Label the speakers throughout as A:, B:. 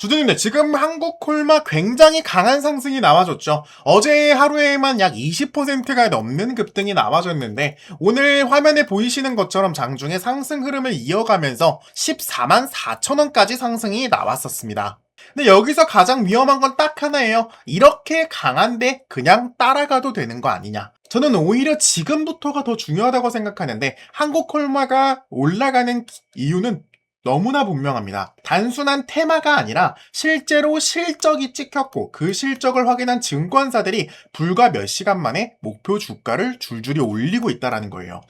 A: 주주님들, 지금 한국 콜마 굉장히 강한 상승이 나와줬죠. 어제 하루에만 약 20%가 넘는 급등이 나와줬는데 오늘 화면에 보이시는 것처럼 장중에 상승 흐름을 이어가면서 14만 4천 원까지 상승이 나왔었습니다. 근데 여기서 가장 위험한 건 딱 하나예요. 이렇게 강한데 그냥 따라가도 되는 거 아니냐. 저는 오히려 지금부터가 더 중요하다고 생각하는데, 한국 콜마가 올라가는 이유는 너무나 분명합니다. 단순한 테마가 아니라 실제로 실적이 찍혔고 그 실적을 확인한 증권사들이 불과 몇 시간 만에 목표 주가를 줄줄이 올리고 있다는 거예요.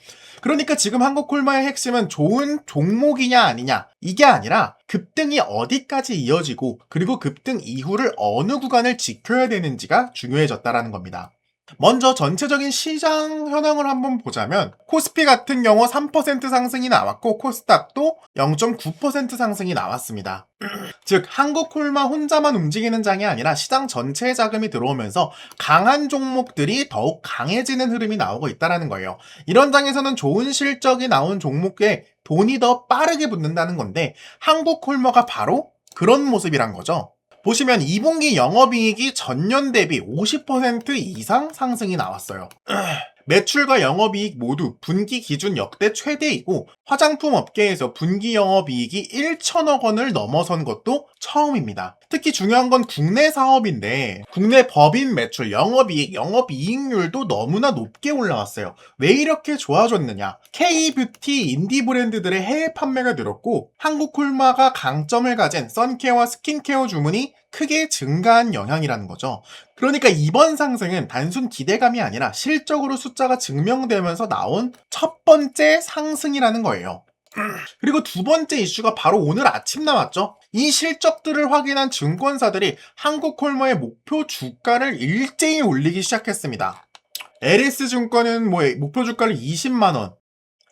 A: 그러니까 지금 한국콜마의 핵심은 좋은 종목이냐 아니냐, 이게 아니라 급등이 어디까지 이어지고 그리고 급등 이후를 어느 구간을 지켜야 되는지가 중요해졌다는 겁니다. 먼저 전체적인 시장 현황을 한번 보자면, 코스피 같은 경우 3% 상승이 나왔고 코스닥도 0.9% 상승이 나왔습니다. 즉 한국콜마 혼자만 움직이는 장이 아니라 시장 전체에 자금이 들어오면서 강한 종목들이 더욱 강해지는 흐름이 나오고 있다는 거예요. 이런 장에서는 좋은 실적이 나온 종목에 돈이 더 빠르게 붙는다는 건데, 한국콜마가 바로 그런 모습이란 거죠. 보시면 2분기 영업이익이 전년 대비 50% 이상 상승이 나왔어요. 매출과 영업이익 모두 분기 기준 역대 최대이고, 화장품 업계에서 분기 영업이익이 1천억 원을 넘어선 것도 처음입니다. 특히 중요한 건 국내 사업인데 국내 법인 매출, 영업이익, 영업이익률도 너무나 높게 올라왔어요. 왜 이렇게 좋아졌느냐? K뷰티 인디 브랜드들의 해외 판매가 늘었고 한국콜마가 강점을 가진 선케어와 스킨케어 주문이 크게 증가한 영향이라는 거죠. 그러니까 이번 상승은 단순 기대감이 아니라 실적으로 숫자가 증명되면서 나온 첫 번째 상승이라는 거예요. 그리고 두 번째 이슈가 바로 오늘 아침 나왔죠. 이 실적들을 확인한 증권사들이 한국콜마의 목표 주가를 일제히 올리기 시작했습니다. LS증권은 목표 주가를 20만원,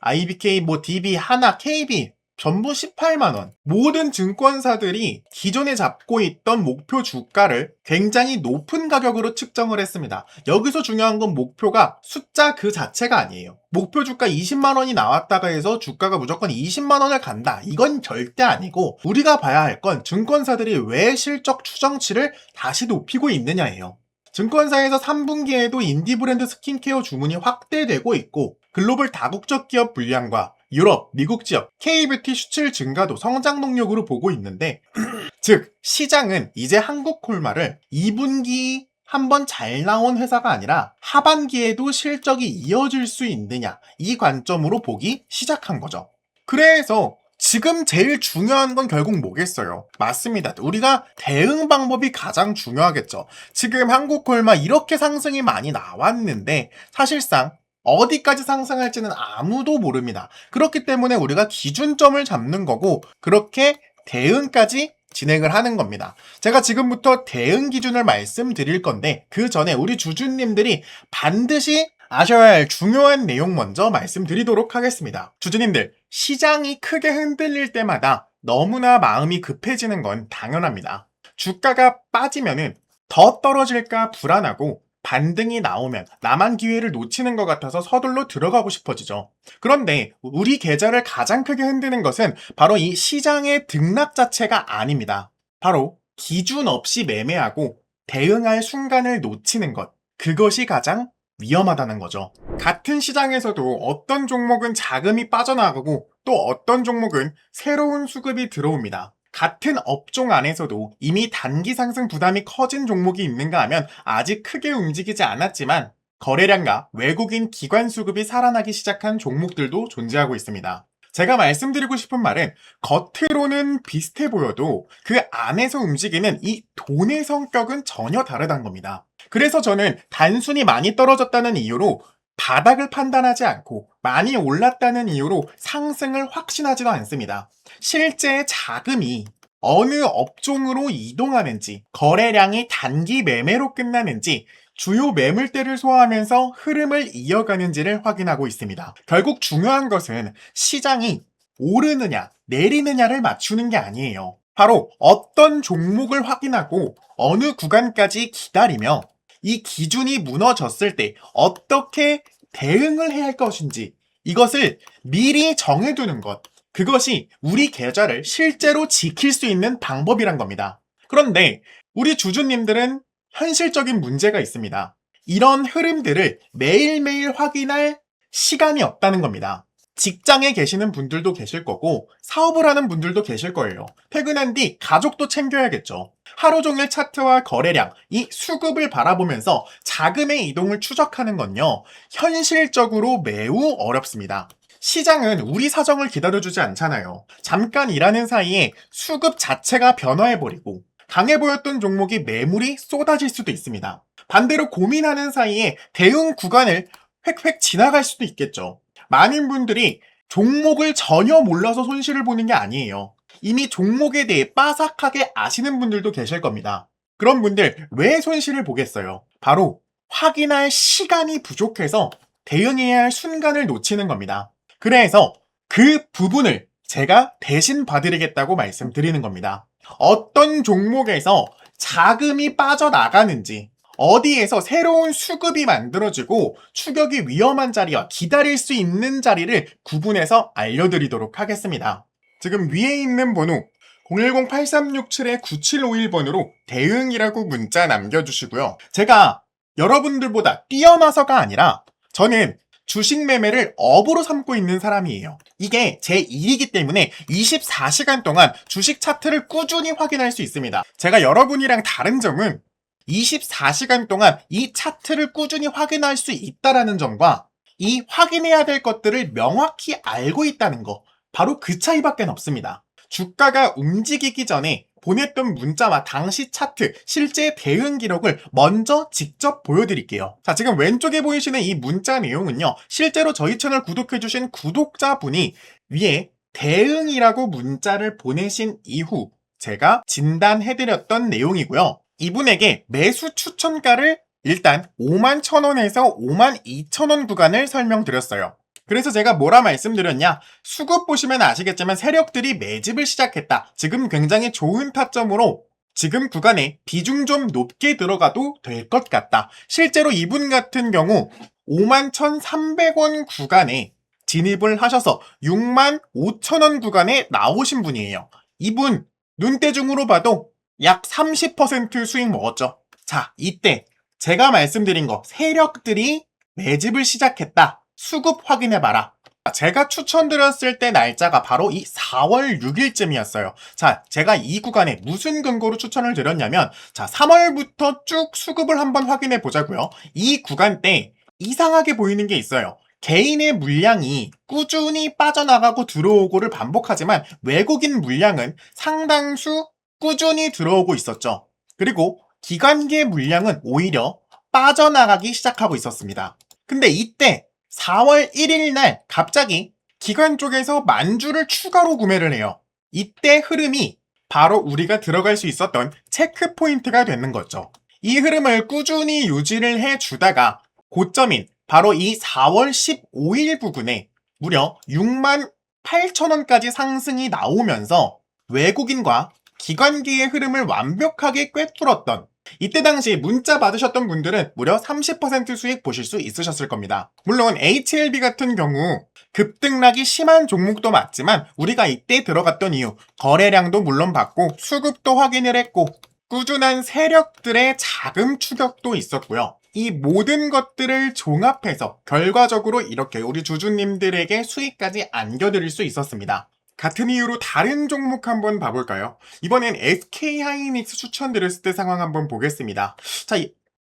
A: IBK, DB, 하나, KB 전부 18만원. 모든 증권사들이 기존에 잡고 있던 목표 주가를 굉장히 높은 가격으로 측정을 했습니다. 여기서 중요한 건 목표가 숫자 그 자체가 아니에요. 목표 주가 20만원이 나왔다가 해서 주가가 무조건 20만원을 간다, 이건 절대 아니고, 우리가 봐야 할 건 증권사들이 왜 실적 추정치를 다시 높이고 있느냐예요. 증권사에서 3분기에도 인디 브랜드 스킨케어 주문이 확대되고 있고, 글로벌 다국적 기업 분량과 유럽, 미국 지역, K뷰티 수출 증가도 성장 동력으로 보고 있는데, 즉 시장은 이제 한국콜마를 2분기 한번 잘 나온 회사가 아니라 하반기에도 실적이 이어질 수 있느냐, 이 관점으로 보기 시작한 거죠. 그래서 지금 제일 중요한 건 결국 뭐겠어요? 맞습니다. 우리가 대응 방법이 가장 중요하겠죠. 지금 한국콜마 이렇게 상승이 많이 나왔는데 사실상 어디까지 상승할지는 아무도 모릅니다. 그렇기 때문에 우리가 기준점을 잡는 거고, 그렇게 대응까지 진행을 하는 겁니다. 제가 지금부터 대응 기준을 말씀드릴 건데, 그 전에 우리 주주님들이 반드시 아셔야 할 중요한 내용 먼저 말씀드리도록 하겠습니다. 주주님들, 시장이 크게 흔들릴 때마다 너무나 마음이 급해지는 건 당연합니다. 주가가 빠지면은 더 떨어질까 불안하고, 반등이 나오면 나만 기회를 놓치는 것 같아서 서둘러 들어가고 싶어지죠. 그런데 우리 계좌를 가장 크게 흔드는 것은 바로 이 시장의 등락 자체가 아닙니다. 바로 기준 없이 매매하고 대응할 순간을 놓치는 것, 그것이 가장 위험하다는 거죠. 같은 시장에서도 어떤 종목은 자금이 빠져나가고 또 어떤 종목은 새로운 수급이 들어옵니다. 같은 업종 안에서도 이미 단기 상승 부담이 커진 종목이 있는가 하면 아직 크게 움직이지 않았지만 거래량과 외국인 기관 수급이 살아나기 시작한 종목들도 존재하고 있습니다. 제가 말씀드리고 싶은 말은, 겉으로는 비슷해 보여도 그 안에서 움직이는 이 돈의 성격은 전혀 다르다는 겁니다. 그래서 저는 단순히 많이 떨어졌다는 이유로 바닥을 판단하지 않고 많이 올랐다는 이유로 상승을 확신하지도 않습니다. 실제 자금이 어느 업종으로 이동하는지, 거래량이 단기 매매로 끝나는지, 주요 매물대를 소화하면서 흐름을 이어가는지를 확인하고 있습니다. 결국 중요한 것은 시장이 오르느냐 내리느냐를 맞추는 게 아니에요. 바로 어떤 종목을 확인하고 어느 구간까지 기다리며 이 기준이 무너졌을 때 어떻게 대응을 해야 할 것인지, 이것을 미리 정해두는 것, 그것이 우리 계좌를 실제로 지킬 수 있는 방법이란 겁니다. 그런데 우리 주주님들은 현실적인 문제가 있습니다. 이런 흐름들을 매일매일 확인할 시간이 없다는 겁니다. 직장에 계시는 분들도 계실 거고 사업을 하는 분들도 계실 거예요. 퇴근한 뒤 가족도 챙겨야겠죠. 하루 종일 차트와 거래량, 이 수급을 바라보면서 자금의 이동을 추적하는 건요, 현실적으로 매우 어렵습니다. 시장은 우리 사정을 기다려주지 않잖아요. 잠깐 일하는 사이에 수급 자체가 변화해버리고 강해 보였던 종목이 매물이 쏟아질 수도 있습니다. 반대로 고민하는 사이에 대응 구간을 획획 지나갈 수도 있겠죠. 많은 분들이 종목을 전혀 몰라서 손실을 보는 게 아니에요. 이미 종목에 대해 빠삭하게 아시는 분들도 계실 겁니다. 그런 분들 왜 손실을 보겠어요? 바로 확인할 시간이 부족해서 대응해야 할 순간을 놓치는 겁니다. 그래서 그 부분을 제가 대신 봐드리겠다고 말씀드리는 겁니다. 어떤 종목에서 자금이 빠져나가는지, 어디에서 새로운 수급이 만들어지고 추격이 위험한 자리와 기다릴 수 있는 자리를 구분해서 알려드리도록 하겠습니다. 지금 위에 있는 번호 010-8367-9751번으로 대응이라고 문자 남겨주시고요. 제가 여러분들보다 뛰어나서가 아니라 저는 주식 매매를 업으로 삼고 있는 사람이에요. 이게 제 일이기 때문에 24시간 동안 주식 차트를 꾸준히 확인할 수 있습니다. 제가 여러분이랑 다른 점은 24시간 동안 이 차트를 꾸준히 확인할 수 있다는 점과 이 확인해야 될 것들을 명확히 알고 있다는 거, 바로 그 차이밖에 없습니다. 주가가 움직이기 전에 보냈던 문자와 당시 차트, 실제 대응 기록을 먼저 직접 보여드릴게요. 자, 지금 왼쪽에 보이시는 이 문자 내용은요, 실제로 저희 채널 구독해주신 구독자분이 위에 대응이라고 문자를 보내신 이후 제가 진단해드렸던 내용이고요. 이분에게 매수 추천가를 일단 51,000원에서 52,000원 구간을 설명드렸어요. 그래서 제가 뭐라 말씀드렸냐, 수급 보시면 아시겠지만 세력들이 매집을 시작했다. 지금 굉장히 좋은 타점으로 지금 구간에 비중 좀 높게 들어가도 될 것 같다. 실제로 이분 같은 경우 51,300원 구간에 진입을 하셔서 65,000원 구간에 나오신 분이에요. 이분 눈대중으로 봐도 약 30% 수익 먹었죠. 자, 이때 제가 말씀드린 거, 세력들이 매집을 시작했다. 수급 확인해봐라. 제가 추천드렸을 때 날짜가 바로 이 4월 6일쯤이었어요. 자, 제가 이 구간에 무슨 근거로 추천을 드렸냐면, 자, 3월부터 쭉 수급을 한번 확인해 보자고요. 이 구간 때 이상하게 보이는 게 있어요. 개인의 물량이 꾸준히 빠져나가고 들어오고를 반복하지만 외국인 물량은 상당수 꾸준히 들어오고 있었죠. 그리고 기관계 물량은 오히려 빠져나가기 시작하고 있었습니다. 근데 이때 4월 1일 날 갑자기 기관 쪽에서 만주를 추가로 구매를 해요. 이때 흐름이 바로 우리가 들어갈 수 있었던 체크 포인트가 되는 거죠. 이 흐름을 꾸준히 유지를 해주다가 고점인 바로 이 4월 15일 부근에 무려 68,000원까지 상승이 나오면서 외국인과 기관기의 흐름을 완벽하게 꿰뚫었던, 이때 당시 문자 받으셨던 분들은 무려 30% 수익 보실 수 있으셨을 겁니다. 물론 HLB 같은 경우 급등락이 심한 종목도 맞지만 우리가 이때 들어갔던 이유, 거래량도 물론 봤고 수급도 확인을 했고 꾸준한 세력들의 자금 추격도 있었고요. 이 모든 것들을 종합해서 결과적으로 이렇게 우리 주주님들에게 수익까지 안겨드릴 수 있었습니다. 같은 이유로 다른 종목 한번 봐볼까요? 이번엔 SK하이닉스 추천드렸을 때 상황 한번 보겠습니다. 자,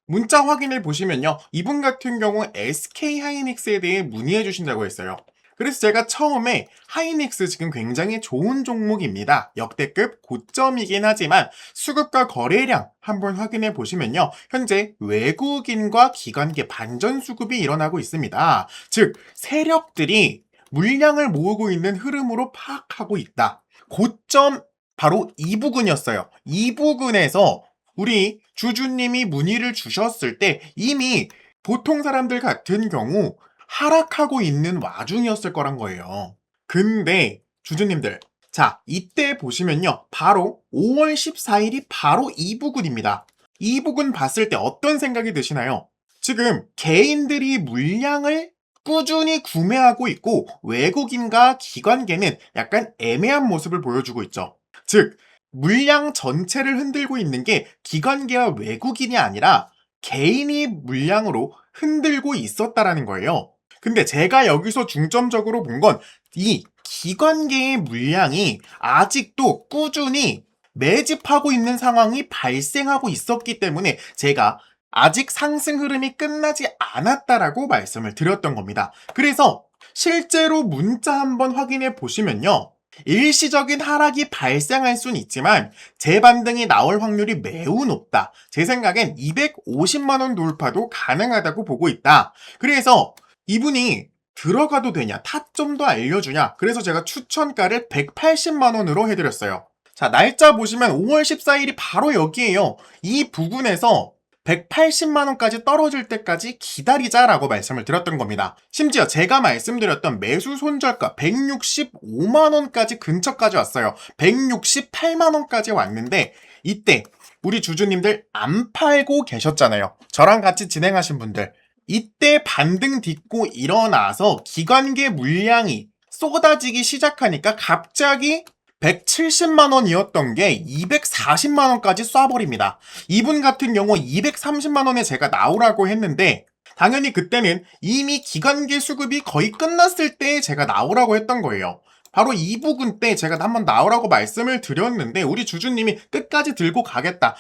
A: 문자 확인을 보시면요, 이분 같은 경우 SK하이닉스에 대해 문의해 주신다고 했어요. 그래서 제가 처음에 하이닉스 지금 굉장히 좋은 종목입니다. 역대급 고점이긴 하지만 수급과 거래량 한번 확인해 보시면요, 현재 외국인과 기관계 반전 수급이 일어나고 있습니다. 즉 세력들이 물량을 모으고 있는 흐름으로 파악하고 있다. 고점 바로 이 부근이었어요. 이 부근에서 우리 주주님이 문의를 주셨을 때 이미 보통 사람들 같은 경우 하락하고 있는 와중이었을 거란 거예요. 근데 주주님들, 자, 이때 보시면요, 바로 5월 14일이 바로 이 부근입니다. 이 부근 봤을 때 어떤 생각이 드시나요? 지금 개인들이 물량을 꾸준히 구매하고 있고 외국인과 기관계는 약간 애매한 모습을 보여주고 있죠. 즉 물량 전체를 흔들고 있는 게 기관계와 외국인이 아니라 개인이 물량으로 흔들고 있었다라는 거예요. 근데 제가 여기서 중점적으로 본 건 이 기관계의 물량이 아직도 꾸준히 매집하고 있는 상황이 발생하고 있었기 때문에 제가 아직 상승 흐름이 끝나지 않았다라고 말씀을 드렸던 겁니다. 그래서 실제로 문자 한번 확인해 보시면요. 일시적인 하락이 발생할 수는 있지만 재반등이 나올 확률이 매우 높다. 제 생각엔 250만 원 돌파도 가능하다고 보고 있다. 그래서 이분이 들어가도 되냐, 타점도 알려주냐. 그래서 제가 추천가를 180만 원으로 해드렸어요. 자, 날짜 보시면 5월 14일이 바로 여기에요. 이 부근에서 180만 원까지 떨어질 때까지 기다리자라고 말씀을 드렸던 겁니다. 심지어 제가 말씀드렸던 매수 손절가 165만 원까지 근처까지 왔어요. 168만 원까지 왔는데 이때 우리 주주님들 안 팔고 계셨잖아요. 저랑 같이 진행하신 분들. 이때 반등 딛고 일어나서 기관계 물량이 쏟아지기 시작하니까 갑자기 170만 원이었던 게 240만 원까지 쏴버립니다. 이분 같은 경우 230만 원에 제가 나오라고 했는데 당연히 그때는 이미 기관계 수급이 거의 끝났을 때 제가 나오라고 했던 거예요. 바로 이 부분 때 제가 한번 나오라고 말씀을 드렸는데 우리 주주님이 끝까지 들고 가겠다.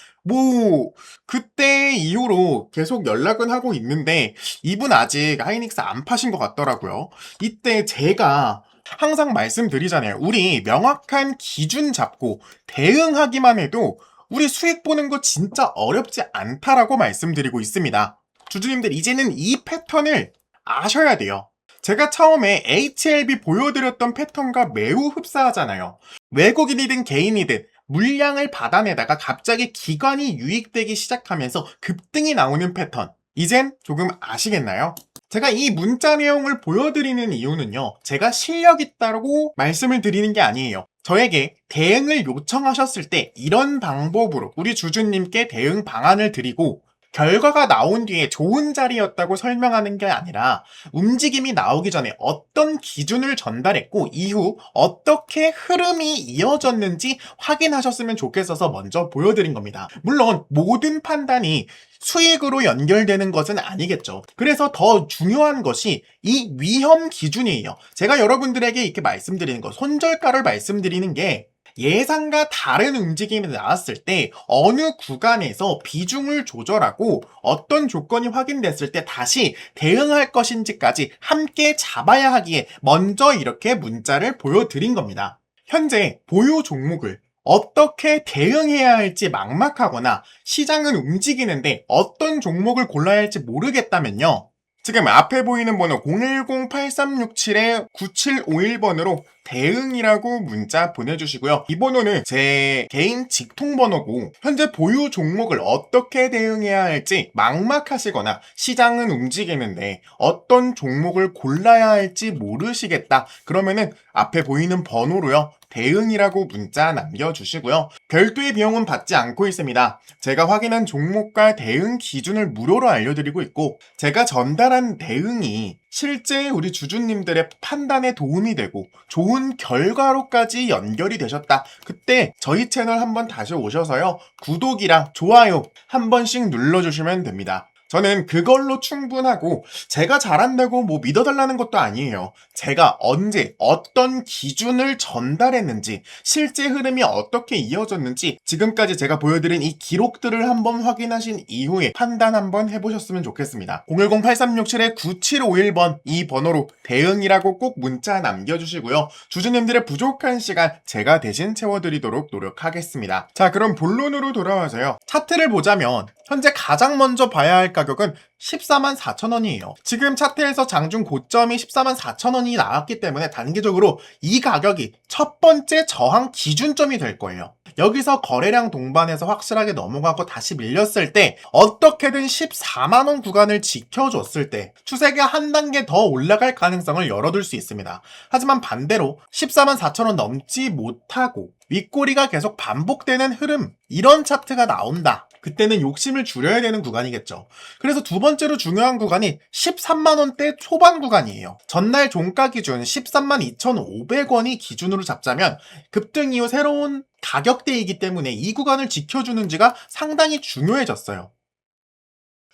A: 그때 이후로 계속 연락은 하고 있는데 이분 아직 하이닉스 안 파신 것 같더라고요. 이때 제가 항상 말씀드리잖아요. 우리 명확한 기준 잡고 대응하기만 해도 우리 수익 보는 거 진짜 어렵지 않다라고 말씀드리고 있습니다. 주주님들 이제는 이 패턴을 아셔야 돼요. 제가 처음에 HLB 보여드렸던 패턴과 매우 흡사하잖아요. 외국인이든 개인이든 물량을 받아내다가 갑자기 기관이 유입되기 시작하면서 급등이 나오는 패턴. 이젠 조금 아시겠나요? 제가 이 문자 내용을 보여드리는 이유는요. 제가 실력 있다고 말씀을 드리는 게 아니에요. 저에게 대응을 요청하셨을 때 이런 방법으로 우리 주주님께 대응 방안을 드리고 결과가 나온 뒤에 좋은 자리였다고 설명하는 게 아니라 움직임이 나오기 전에 어떤 기준을 전달했고 이후 어떻게 흐름이 이어졌는지 확인하셨으면 좋겠어서 먼저 보여드린 겁니다. 물론 모든 판단이 수익으로 연결되는 것은 아니겠죠. 그래서 더 중요한 것이 이 위험 기준이에요. 제가 여러분들에게 이렇게 말씀드리는 거, 손절가를 말씀드리는 게 예상과 다른 움직임이 나왔을 때 어느 구간에서 비중을 조절하고 어떤 조건이 확인됐을 때 다시 대응할 것인지까지 함께 잡아야 하기에 먼저 이렇게 문자를 보여드린 겁니다. 현재 보유 종목을 어떻게 대응해야 할지 막막하거나 시장은 움직이는데 어떤 종목을 골라야 할지 모르겠다면요. 지금 앞에 보이는 번호 010-8367-9751번으로 대응이라고 문자 보내주시고요. 이 번호는 제 개인 직통번호고 현재 보유 종목을 어떻게 대응해야 할지 막막하시거나 시장은 움직이는데 어떤 종목을 골라야 할지 모르시겠다. 그러면은 앞에 보이는 번호로요. 대응이라고 문자 남겨주시고요. 별도의 비용은 받지 않고 있습니다. 제가 확인한 종목과 대응 기준을 무료로 알려드리고 있고 제가 전달한 대응이 실제 우리 주주님들의 판단에 도움이 되고 좋은 결과로까지 연결이 되셨다. 그때 저희 채널 한번 다시 오셔서요. 구독이랑 좋아요 한 번씩 눌러주시면 됩니다. 저는 그걸로 충분하고 제가 잘한다고 믿어달라는 것도 아니에요. 제가 언제 어떤 기준을 전달했는지 실제 흐름이 어떻게 이어졌는지 지금까지 제가 보여드린 이 기록들을 한번 확인하신 이후에 판단 한번 해보셨으면 좋겠습니다. 010-8367-9751번 이 번호로 대응이라고 꼭 문자 남겨주시고요. 주주님들의 부족한 시간 제가 대신 채워드리도록 노력하겠습니다. 자, 그럼 본론으로 돌아와서요. 차트를 보자면 현재 가장 먼저 봐야 할 가격은 14만 4천 원이에요. 지금 차트에서 장중 고점이 14만 4천 원이 나왔기 때문에 단기적으로 이 가격이 첫 번째 저항 기준점이 될 거예요. 여기서 거래량 동반해서 확실하게 넘어가고 다시 밀렸을 때 어떻게든 14만 원 구간을 지켜줬을 때 추세가 한 단계 더 올라갈 가능성을 열어둘 수 있습니다. 하지만 반대로 14만 4천 원 넘지 못하고 윗꼬리가 계속 반복되는 흐름 이런 차트가 나온다. 그때는 욕심을 줄여야 되는 구간이겠죠. 그래서 두 번째로 중요한 구간이 13만 원대 초반 구간이에요. 전날 종가 기준 13만 2,500원이 기준으로 잡자면 급등 이후 새로운 가격대이기 때문에 이 구간을 지켜주는지가 상당히 중요해졌어요.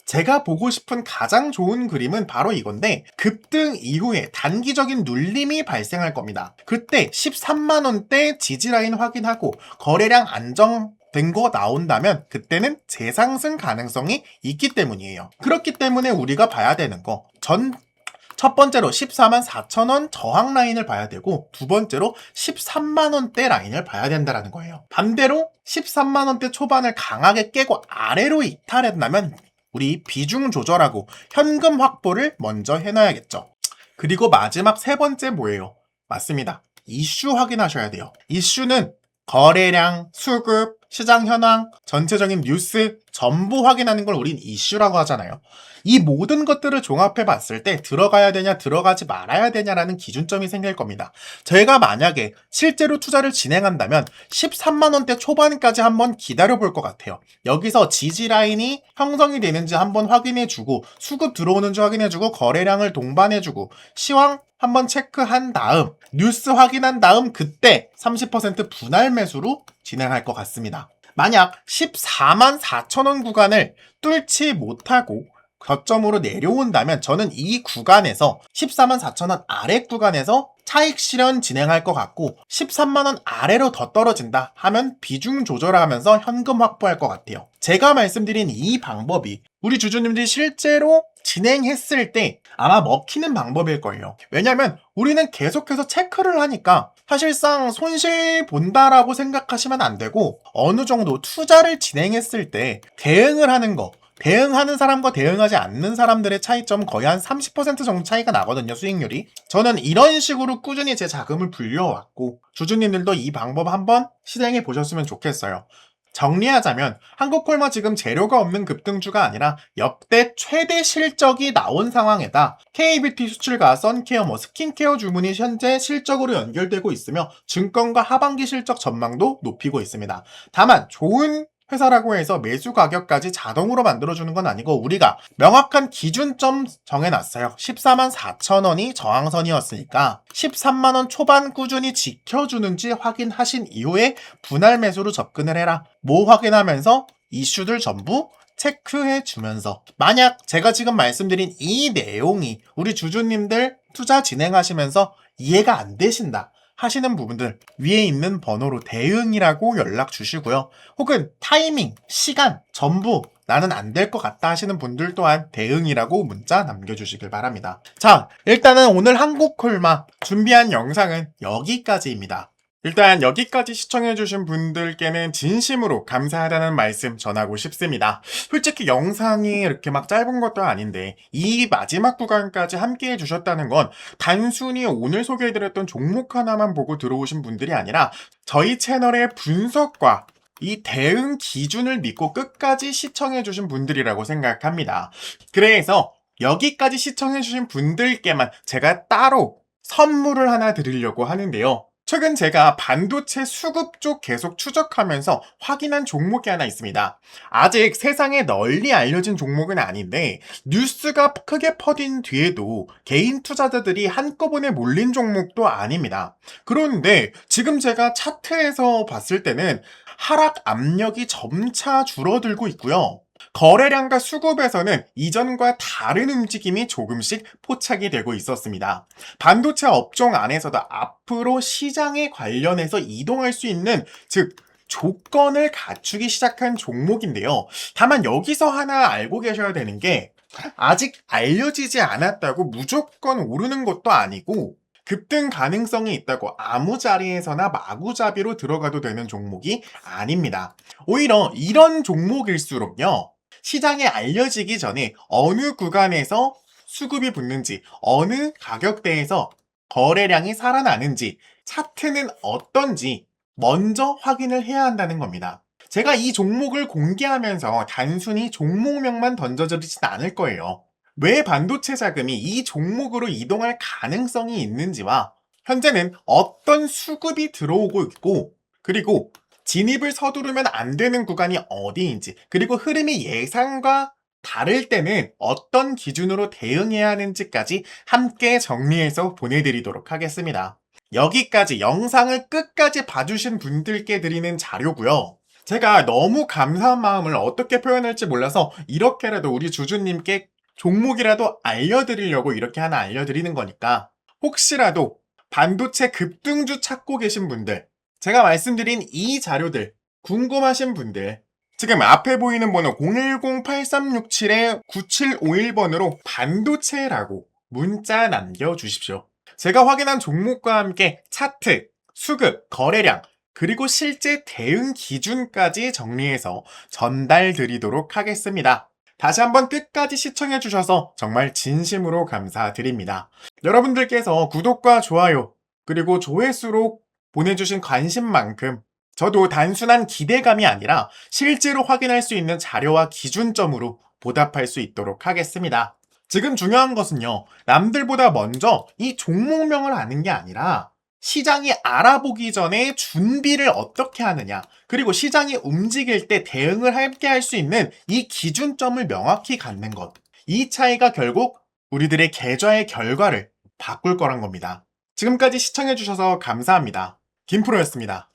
A: 제가 보고 싶은 가장 좋은 그림은 바로 이건데, 급등 이후에 단기적인 눌림이 발생할 겁니다. 그때 13만원대 지지라인 확인하고 거래량 안정된 거 나온다면 그때는 재상승 가능성이 있기 때문이에요. 그렇기 때문에 우리가 봐야 되는 거, 첫 번째로 14만 4천 원 저항 라인을 봐야 되고, 두 번째로 13만 원대 라인을 봐야 된다는 거예요. 반대로 13만 원대 초반을 강하게 깨고 아래로 이탈한다면 우리 비중 조절하고 현금 확보를 먼저 해놔야겠죠. 그리고 마지막 세 번째 뭐예요? 맞습니다. 이슈 확인하셔야 돼요. 이슈는 거래량, 수급, 시장 현황, 전체적인 뉴스 전부 확인하는 걸 우린 이슈라고 하잖아요. 이 모든 것들을 종합해 봤을 때 들어가야 되냐 들어가지 말아야 되냐라는 기준점이 생길 겁니다. 제가 만약에 실제로 투자를 진행한다면 13만 원대 초반까지 한번 기다려 볼 것 같아요. 여기서 지지 라인이 형성이 되는지 한번 확인해 주고, 수급 들어오는지 확인해 주고, 거래량을 동반해 주고, 시황 한번 체크한 다음, 뉴스 확인한 다음, 그때 30% 분할 매수로 진행할 것 같습니다. 만약 14만 4천 원 구간을 뚫지 못하고 저점으로 내려온다면 저는 이 구간에서 14만 4천 원 아래 구간에서 차익 실현 진행할 것 같고, 13만 원 아래로 더 떨어진다 하면 비중 조절하면서 현금 확보할 것 같아요. 제가 말씀드린 이 방법이 우리 주주님들이 실제로 진행했을 때 아마 먹히는 방법일 거예요. 왜냐면 우리는 계속해서 체크를 하니까 사실상 손실 본다라고 생각하시면 안 되고, 어느 정도 투자를 진행했을 때 대응을 하는 거, 대응하는 사람과 대응하지 않는 사람들의 차이점 거의 한 30% 정도 차이가 나거든요, 수익률이. 저는 이런 식으로 꾸준히 제 자금을 불려왔고, 주주님들도 이 방법 한번 실행해 보셨으면 좋겠어요. 정리하자면 한국콜마 지금 재료가 없는 급등주가 아니라 역대 최대 실적이 나온 상황에다 K뷰티 수출과 선케어, 스킨케어 주문이 현재 실적으로 연결되고 있으며 증권과 하반기 실적 전망도 높이고 있습니다. 다만 좋은 회사라고 해서 매수 가격까지 자동으로 만들어주는 건 아니고 우리가 명확한 기준점 정해놨어요. 14만 4천 원이 저항선이었으니까 13만 원 초반 꾸준히 지켜주는지 확인하신 이후에 분할 매수로 접근을 해라. 뭐 확인하면서 이슈들 전부 체크해주면서, 만약 제가 지금 말씀드린 이 내용이 우리 주주님들 투자 진행하시면서 이해가 안 되신다 하시는 부분들 위에 있는 번호로 대응이라고 연락 주시고요. 혹은 타이밍, 시간 전부 나는 안 될 것 같다 하시는 분들 또한 대응이라고 문자 남겨주시길 바랍니다. 자, 일단은 오늘 한국콜마 준비한 영상은 여기까지입니다. 일단 여기까지 시청해주신 분들께는 진심으로 감사하다는 말씀 전하고 싶습니다. 솔직히 영상이 이렇게 막 짧은 것도 아닌데 이 마지막 구간까지 함께 해주셨다는 건 단순히 오늘 소개해드렸던 종목 하나만 보고 들어오신 분들이 아니라 저희 채널의 분석과 이 대응 기준을 믿고 끝까지 시청해주신 분들이라고 생각합니다. 그래서 여기까지 시청해주신 분들께만 제가 따로 선물을 하나 드리려고 하는데요. 최근 제가 반도체 수급 쪽 계속 추적하면서 확인한 종목이 하나 있습니다. 아직 세상에 널리 알려진 종목은 아닌데 뉴스가 크게 퍼진 뒤에도 개인 투자자들이 한꺼번에 몰린 종목도 아닙니다. 그런데 지금 제가 차트에서 봤을 때는 하락 압력이 점차 줄어들고 있고요. 거래량과 수급에서는 이전과 다른 움직임이 조금씩 포착이 되고 있었습니다. 반도체 업종 안에서도 앞으로 시장에 관련해서 이동할 수 있는, 즉 조건을 갖추기 시작한 종목인데요. 다만 여기서 하나 알고 계셔야 되는 게, 아직 알려지지 않았다고 무조건 오르는 것도 아니고 급등 가능성이 있다고 아무 자리에서나 마구잡이로 들어가도 되는 종목이 아닙니다. 오히려 이런 종목일수록요, 시장에 알려지기 전에 어느 구간에서 수급이 붙는지, 어느 가격대에서 거래량이 살아나는지, 차트는 어떤지 먼저 확인을 해야 한다는 겁니다. 제가 이 종목을 공개하면서 단순히 종목명만 던져드리진 않을 거예요. 왜 반도체 자금이 이 종목으로 이동할 가능성이 있는지와 현재는 어떤 수급이 들어오고 있고, 그리고 진입을 서두르면 안 되는 구간이 어디인지, 그리고 흐름이 예상과 다를 때는 어떤 기준으로 대응해야 하는지까지 함께 정리해서 보내드리도록 하겠습니다. 여기까지 영상을 끝까지 봐주신 분들께 드리는 자료고요. 제가 너무 감사한 마음을 어떻게 표현할지 몰라서 이렇게라도 우리 주주님께 종목이라도 알려드리려고 이렇게 하나 알려드리는 거니까, 혹시라도 반도체 급등주 찾고 계신 분들, 제가 말씀드린 이 자료들 궁금하신 분들, 지금 앞에 보이는 번호 010-8367-9751번으로 반도체라고 문자 남겨주십시오. 제가 확인한 종목과 함께 차트, 수급, 거래량, 그리고 실제 대응 기준까지 정리해서 전달 드리도록 하겠습니다. 다시 한번 끝까지 시청해주셔서 정말 진심으로 감사드립니다. 여러분들께서 구독과 좋아요, 그리고 조회수로 보내주신 관심만큼 저도 단순한 기대감이 아니라 실제로 확인할 수 있는 자료와 기준점으로 보답할 수 있도록 하겠습니다. 지금 중요한 것은요, 남들보다 먼저 이 종목명을 아는 게 아니라 시장이 알아보기 전에 준비를 어떻게 하느냐, 그리고 시장이 움직일 때 대응을 함께 할 수 있는 이 기준점을 명확히 갖는 것. 이 차이가 결국 우리들의 계좌의 결과를 바꿀 거란 겁니다. 지금까지 시청해주셔서 감사합니다. 김프로였습니다.